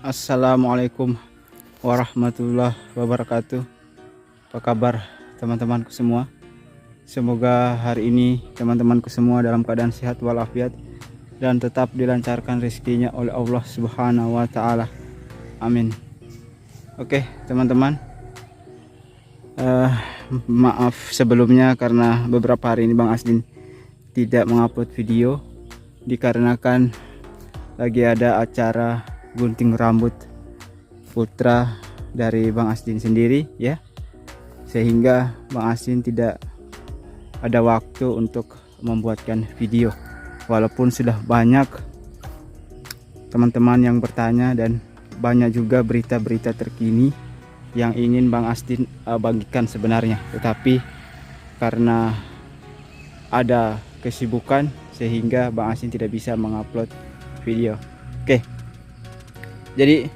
Assalamualaikum warahmatullahi wabarakatuh. Apa kabar teman-temanku semua? Semoga hari ini teman-temanku semua dalam keadaan sehat walafiat dan tetap dilancarkan rezekinya oleh Allah Subhanahu wa taala. Amin. Oke, teman-teman. Maaf sebelumnya karena beberapa hari ini Bang Asdin tidak mengupload video dikarenakan lagi ada acara gunting rambut putra dari Bang Asdin sendiri ya, sehingga Bang Asdin tidak ada waktu untuk membuatkan video, walaupun sudah banyak teman-teman yang bertanya dan banyak juga berita-berita terkini yang ingin Bang Asdin bagikan sebenarnya, tetapi karena ada kesibukan sehingga Bang Asdin tidak bisa mengupload video. Oke, jadi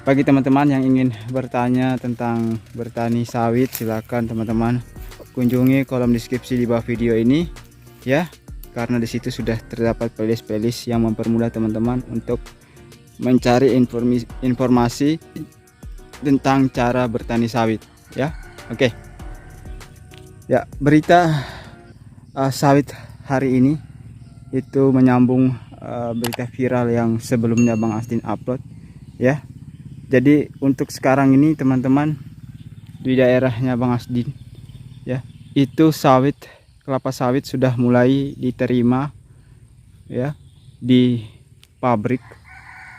bagi teman-teman yang ingin bertanya tentang bertani sawit, silakan teman-teman kunjungi kolom deskripsi di bawah video ini ya, karena disitu sudah terdapat playlist yang mempermudah teman-teman untuk mencari informasi tentang cara bertani sawit ya. Oke ya, berita sawit hari ini itu menyambung berita viral yang sebelumnya Bang Asdin upload ya. Jadi untuk sekarang ini teman-teman, di daerahnya Bang Asdin ya, itu sawit, kelapa sawit sudah mulai diterima ya di pabrik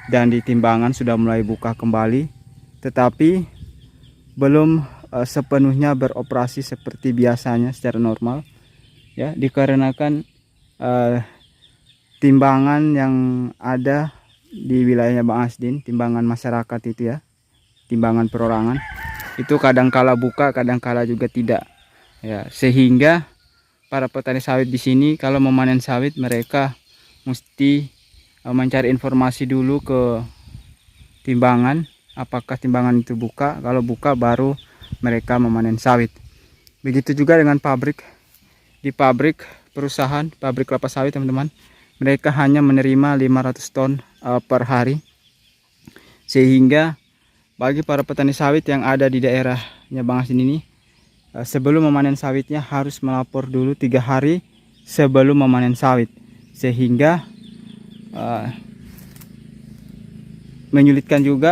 dan di timbangan sudah mulai buka kembali, tetapi belum sepenuhnya beroperasi seperti biasanya secara normal ya, dikarenakan timbangan yang ada di wilayahnya Bang Asdin, timbangan masyarakat itu ya, timbangan perorangan, itu kadangkala buka, kadangkala juga tidak ya, sehingga para petani sawit di sini kalau memanen sawit mereka mesti mencari informasi dulu ke timbangan, apakah timbangan itu buka. Kalau buka baru mereka memanen sawit. Begitu juga dengan pabrik. Di pabrik perusahaan pabrik kelapa sawit teman-teman, mereka hanya menerima 500 ton per hari, sehingga bagi para petani sawit yang ada di daerahnya Bang Asdin ini, sebelum memanen sawitnya harus melapor dulu 3 hari sebelum memanen sawit, sehingga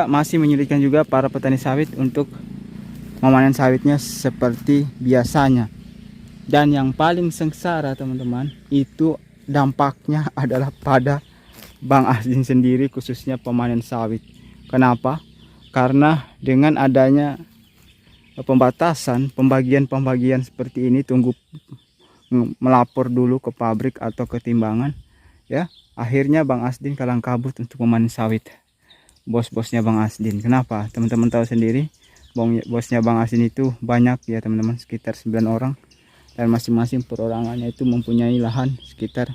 masih menyulitkan juga para petani sawit untuk memanen sawitnya seperti biasanya. Dan yang paling sengsara teman-teman, itu dampaknya adalah pada Bang Asdin sendiri, khususnya pemanen sawit. Kenapa? Karena dengan adanya pembatasan, pembagian seperti ini, tunggu melapor dulu ke pabrik atau ke timbangan ya, akhirnya Bang Asdin kalang kabut untuk memanen sawit. Bos-bosnya Bang Asdin, kenapa? Teman-teman tahu sendiri, bosnya Bang Asdin itu banyak ya teman-teman, sekitar 9 orang, dan masing-masing perorangannya itu mempunyai lahan sekitar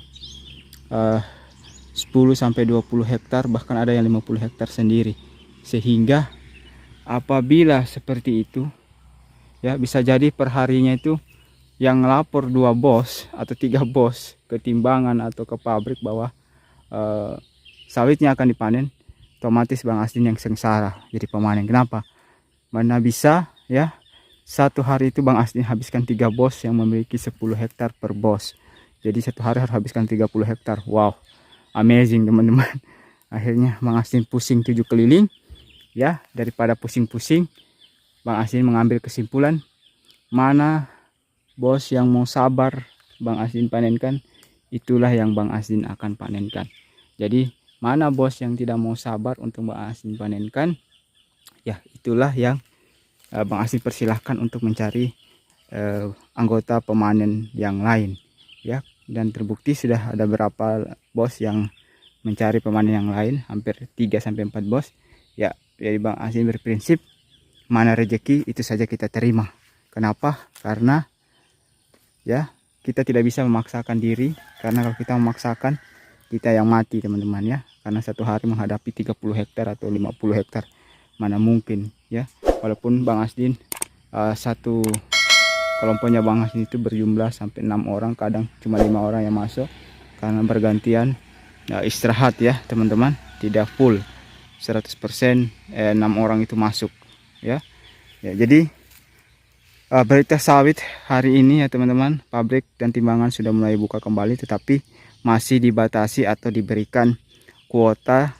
10-20 hektar, bahkan ada yang 50 hektar sendiri. Sehingga apabila seperti itu ya, bisa jadi perharinya itu yang lapor 2 bos atau 3 bos ke timbangan atau ke pabrik bahwa sawitnya akan dipanen, otomatis Bang Asdin yang sengsara jadi pemanen. Kenapa? Mana bisa ya, satu hari itu Bang Asdin habiskan 3 bos yang memiliki 10 hektar per bos. Jadi satu hari harus habiskan 30 hektar. Wow, amazing teman-teman. Akhirnya Bang Asdin pusing 7 keliling ya. Daripada pusing-pusing, Bang Asdin mengambil kesimpulan, mana bos yang mau sabar Bang Asdin panenkan, itulah yang Bang Asdin akan panenkan. Jadi mana bos yang tidak mau sabar untuk Bang Asdin panenkan, ya itulah yang Bang Asdin persilahkan untuk mencari anggota pemanen yang lain ya. Dan terbukti sudah ada beberapa bos yang mencari pemanen yang lain, hampir 3-4 bos ya. Jadi Bang Asdin berprinsip, mana rezeki itu saja kita terima. Kenapa? Karena ya kita tidak bisa memaksakan diri, karena kalau kita memaksakan, kita yang mati teman-teman ya. Karena satu hari menghadapi 30 hektar atau 50 hektar, mana mungkin ya. Walaupun Bang Asdin satu kelompoknya Bang Asdin itu berjumlah sampai 6 orang, kadang cuma 5 orang yang masuk karena bergantian istirahat ya teman-teman. tidak full 100% 6 orang itu masuk ya. Jadi berita sawit hari ini ya teman-teman, pabrik dan timbangan sudah mulai buka kembali, tetapi masih dibatasi atau diberikan kuota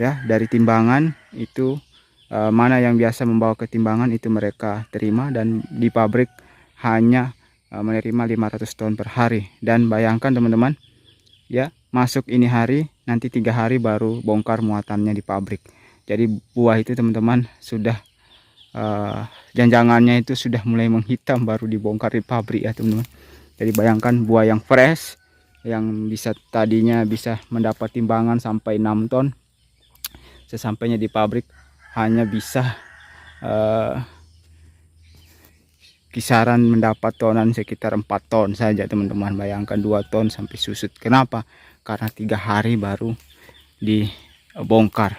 ya dari timbangan itu. Mana yang biasa membawa ke timbangan itu mereka terima, dan di pabrik hanya menerima 500 ton per hari. Dan bayangkan teman-teman ya, masuk ini hari, nanti 3 hari baru bongkar muatannya di pabrik. Jadi buah itu teman-teman sudah janjangannya itu sudah mulai menghitam baru dibongkar di pabrik ya teman-teman. Jadi bayangkan buah yang fresh yang tadinya bisa mendapat timbangan sampai 6 ton, sesampainya di pabrik hanya bisa kisaran mendapat tonan sekitar 4 ton saja teman-teman. Bayangkan 2 ton sampai susut. Kenapa? Karena 3 hari baru dibongkar.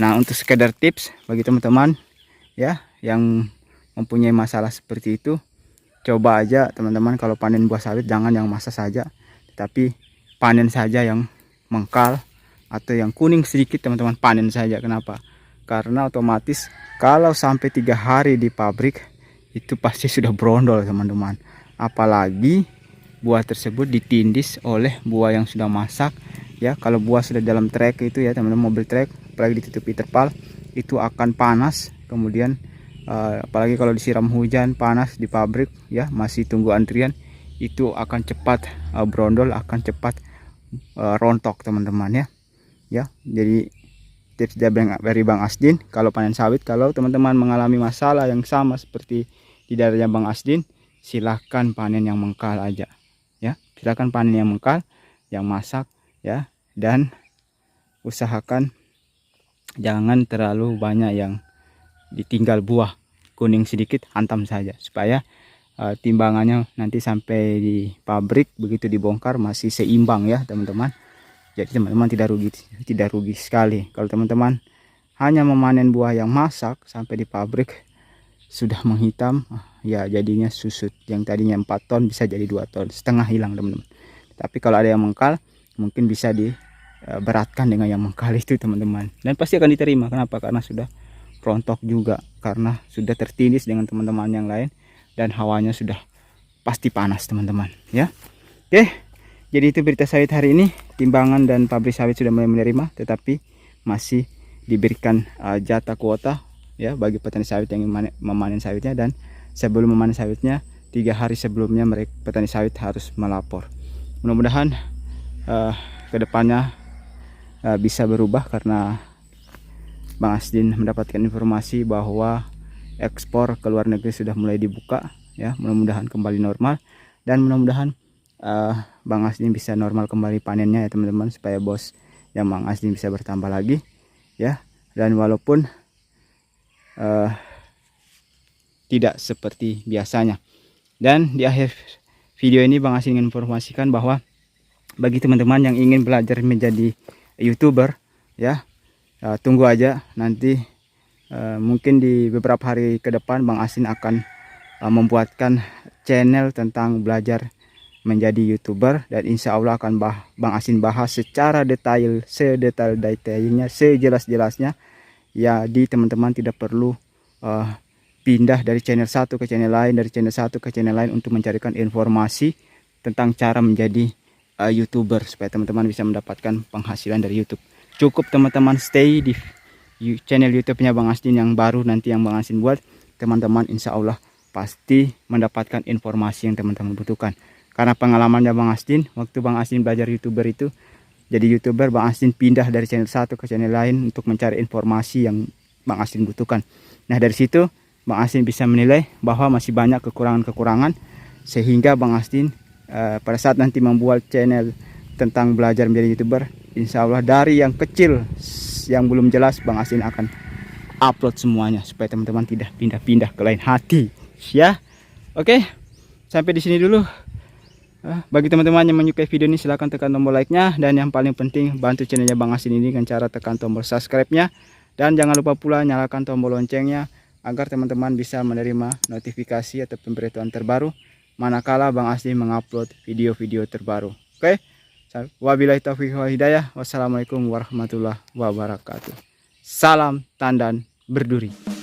Nah, untuk sekedar tips bagi teman-teman ya yang mempunyai masalah seperti itu, coba aja teman-teman kalau panen buah sawit jangan yang masa saja, tetapi panen saja yang mengkal atau yang kuning sedikit teman-teman, panen saja. Kenapa? Karena otomatis kalau sampai 3 hari di pabrik itu pasti sudah brondol teman-teman. Apalagi buah tersebut ditindis oleh buah yang sudah masak ya. Kalau buah sudah dalam trek itu ya teman-teman, mobil trek apalagi ditutupi terpal, itu akan panas. Kemudian apalagi kalau disiram hujan panas di pabrik ya, masih tunggu antrian, itu akan cepat brondol, akan cepat rontok teman-teman ya. Jadi tips dari Bang Asdin kalau panen sawit, kalau teman-teman mengalami masalah yang sama seperti di daerahnya Bang Asdin, silahkan panen yang mengkal aja ya. Silahkan panen yang mengkal, yang masak ya, dan usahakan jangan terlalu banyak yang ditinggal buah kuning sedikit, hantam saja supaya timbangannya nanti sampai di pabrik begitu dibongkar masih seimbang ya teman-teman. Jadi teman-teman tidak rugi sekali. Kalau teman-teman hanya memanen buah yang masak sampai di pabrik sudah menghitam, ya jadinya susut. Yang tadinya 4 ton bisa jadi 2 ton setengah hilang teman-teman. Tapi kalau ada yang mengkal, mungkin bisa diberatkan dengan yang mengkal itu teman-teman. Dan pasti akan diterima. Kenapa? Karena sudah rontok juga, karena sudah tertindis dengan teman-teman yang lain, dan hawanya sudah pasti panas teman-teman ya. Oke. Jadi itu berita sawit hari ini. Timbangan dan pabrik sawit sudah mulai menerima, tetapi masih diberikan jatah kuota ya bagi petani sawit yang memanen sawitnya. Dan sebelum memanen sawitnya 3 hari sebelumnya petani sawit harus melapor. Mudah-mudahan kedepannya bisa berubah, karena Bang Asdin mendapatkan informasi bahwa ekspor ke luar negeri sudah mulai dibuka ya. Mudah-mudahan kembali normal, dan mudah-mudahan Bang Asdin bisa normal kembali panennya ya teman-teman, supaya bos yang Bang Asdin bisa bertambah lagi ya. Dan walaupun tidak seperti biasanya. Dan di akhir video ini Bang Asdin ingin informasikan bahwa bagi teman-teman yang ingin belajar menjadi YouTuber ya, tunggu aja nanti, mungkin di beberapa hari ke depan Bang Asdin akan membuatkan channel tentang belajar menjadi YouTuber, dan insya Allah akan Bang Asdin bahas secara detail, sedetail-detailnya, sejelas-jelasnya ya. Di teman-teman tidak perlu pindah dari channel satu ke channel lain, dari channel satu ke channel lain untuk mencarikan informasi tentang cara menjadi YouTuber, supaya teman-teman bisa mendapatkan penghasilan dari YouTube. Cukup teman-teman stay di channel YouTube-nya Bang Asdin yang baru nanti yang Bang Asdin buat, teman-teman insya Allah pasti mendapatkan informasi yang teman-teman butuhkan. Karena pengalamannya Bang Asdin, waktu Bang Asdin belajar YouTuber itu, jadi YouTuber, Bang Asdin pindah dari channel satu ke channel lain untuk mencari informasi yang Bang Asdin butuhkan. Nah dari situ Bang Asdin bisa menilai bahwa masih banyak kekurangan-kekurangan, sehingga Bang Asdin pada saat nanti membuat channel tentang belajar menjadi YouTuber, insya Allah dari yang kecil yang belum jelas Bang Asdin akan upload semuanya, supaya teman-teman tidak pindah-pindah ke lain hati ya. Oke, sampai di sini dulu. Bagi teman-teman yang menyukai video ini, silahkan tekan tombol like-nya, dan yang paling penting bantu channelnya Bang Asdin ini dengan cara tekan tombol subscribe-nya, dan jangan lupa pula nyalakan tombol loncengnya agar teman-teman bisa menerima notifikasi atau pemberitahuan terbaru manakala Bang Asdin mengupload video-video terbaru. Oke, Wabillahi taufiq wal hidayah. Wassalamualaikum warahmatullahi wabarakatuh. Salam tandan berduri.